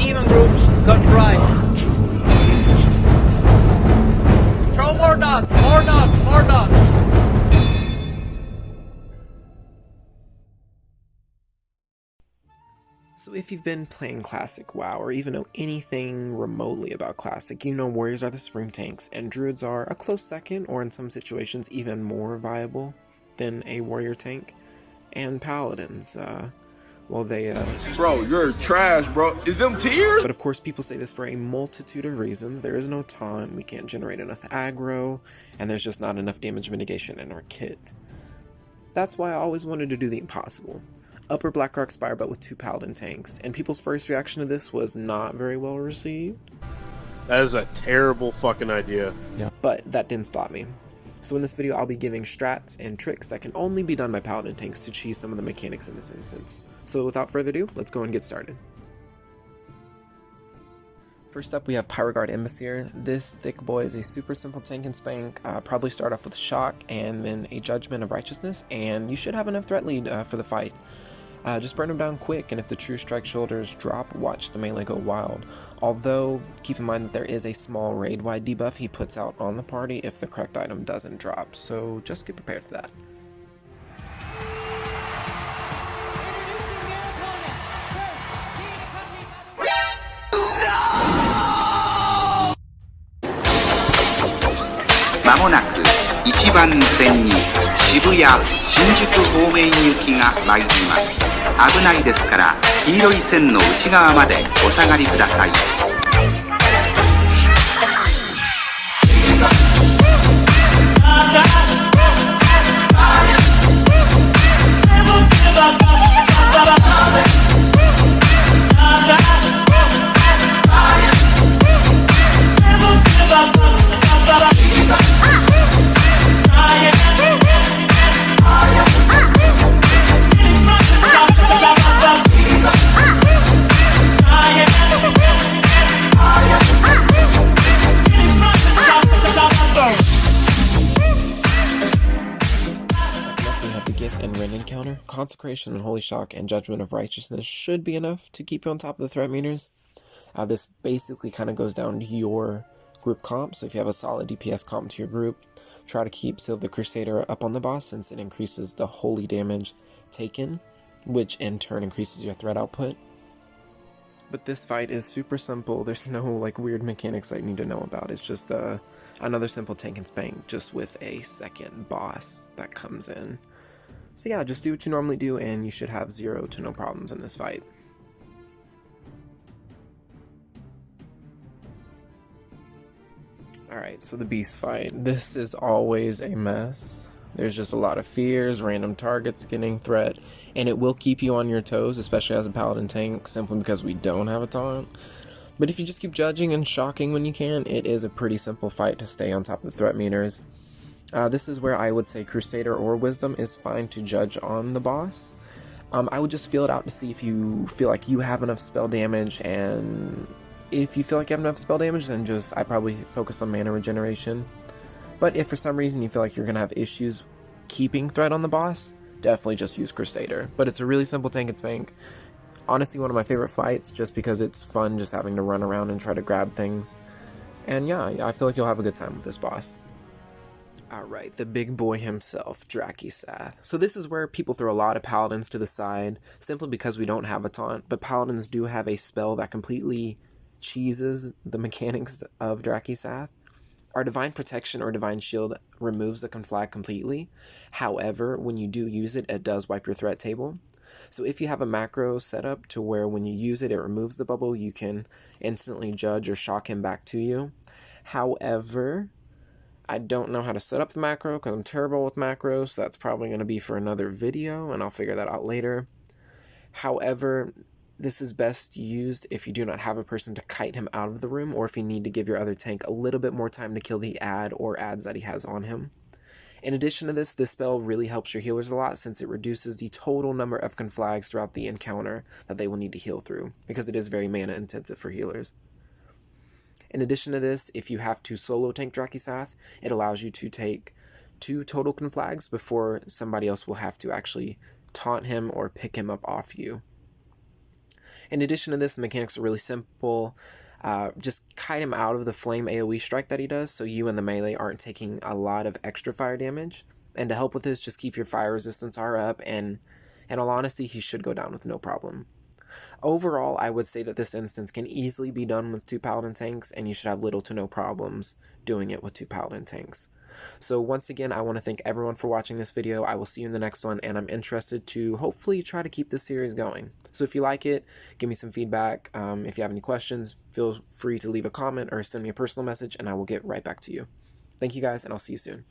Even groups got price. Throw more dots, more dots, more dots. So if you've been playing Classic WoW, or even know anything remotely about Classic, you know warriors are the supreme tanks, and druids are a close second, or in some situations even more viable than a warrior tank. And paladins, well they, Bro, you're trash, bro. Is them tears? But of course people say this for a multitude of reasons. There is no taunt, we can't generate enough aggro, and there's just not enough damage mitigation in our kit. That's why I always wanted to do the impossible. Upper Blackrock Spire but with 2 Paladin tanks, and people's first reaction to this was not very well received. That is a terrible fucking idea. Yeah. But that didn't stop me. So in this video I'll be giving strats and tricks that can only be done by Paladin tanks to cheese some of the mechanics in this instance. So without further ado, let's go and get started. First up we have Pyrogaurd Embassy. This thick boy is a super simple tank and spank. Probably start off with Shock and then a Judgment of Righteousness, and you should have enough threat lead for the fight. Just burn him down quick, and if the true strike shoulders drop, watch the melee go wild. Although, keep in mind that there is a small raid-wide debuff he puts out on the party if the correct item doesn't drop, so just get prepared for that. Mamonaku 1番線に渋谷、新宿方面行きが参ります。危ないですから黄色い線の内側までお下がりください。Encounter, Consecration and Holy Shock and Judgment of Righteousness should be enough to keep you on top of the threat meters. This basically kind of goes down to your group comp, so if you have a solid DPS comp to your group, try to keep Seal the Crusader up on the boss since it increases the holy damage taken, which in turn increases your threat output. But this fight is super simple. There's no like weird mechanics that you need to know about. It's just another simple tank and spank, just with a second boss that comes in. So yeah, just do what you normally do and you should have 0 to no problems in this fight. Alright, so the beast fight. This is always a mess. There's just a lot of fears, random targets getting threat, and it will keep you on your toes, especially as a paladin tank, simply because we don't have a taunt. But if you just keep judging and shocking when you can, it is a pretty simple fight to stay on top of the threat meters. This is where I would say Crusader or Wisdom is fine to judge on the boss. I would just feel it out to see if you feel like you have enough spell damage, and if you feel like you have enough spell damage, then I'd probably focus on mana regeneration. But if for some reason you feel like you're going to have issues keeping threat on the boss, definitely just use Crusader. But it's a really simple tank and spank. Honestly, one of my favorite fights, just because it's fun just having to run around and try to grab things. And yeah, I feel like you'll have a good time with this boss. Alright, the big boy himself, Drakisath. So this is where people throw a lot of paladins to the side, simply because we don't have a taunt, but paladins do have a spell that completely cheeses the mechanics of Drakisath. Our Divine Protection or Divine Shield removes the conflag completely. However, when you do use it, it does wipe your threat table. So if you have a macro set up to where when you use it, it removes the bubble, you can instantly judge or shock him back to you. However, I don't know how to set up the macro because I'm terrible with macros, so that's probably going to be for another video, and I'll figure that out later. However, this is best used if you do not have a person to kite him out of the room, or if you need to give your other tank a little bit more time to kill the ad or ads that he has on him. In addition to this spell really helps your healers a lot since it reduces the total number of conflags throughout the encounter that they will need to heal through, because it is very mana intensive for healers. In addition to this, if you have to solo tank Drakisath, it allows you to take 2 total conflags before somebody else will have to actually taunt him or pick him up off you. In addition to this, the mechanics are really simple. Just kite him out of the flame AoE strike that he does, so you and the melee aren't taking a lot of extra fire damage. And to help with this, just keep your fire resistance R up, and in all honesty, he should go down with no problem. Overall, I would say that this instance can easily be done with 2 Paladin tanks, and you should have little to no problems doing it with 2 Paladin tanks. So once again, I want to thank everyone for watching this video. I will see you in the next one, and I'm interested to hopefully try to keep this series going. So if you like it, give me some feedback. If you have any questions, feel free to leave a comment or send me a personal message, and I will get right back to you. Thank you guys, and I'll see you soon.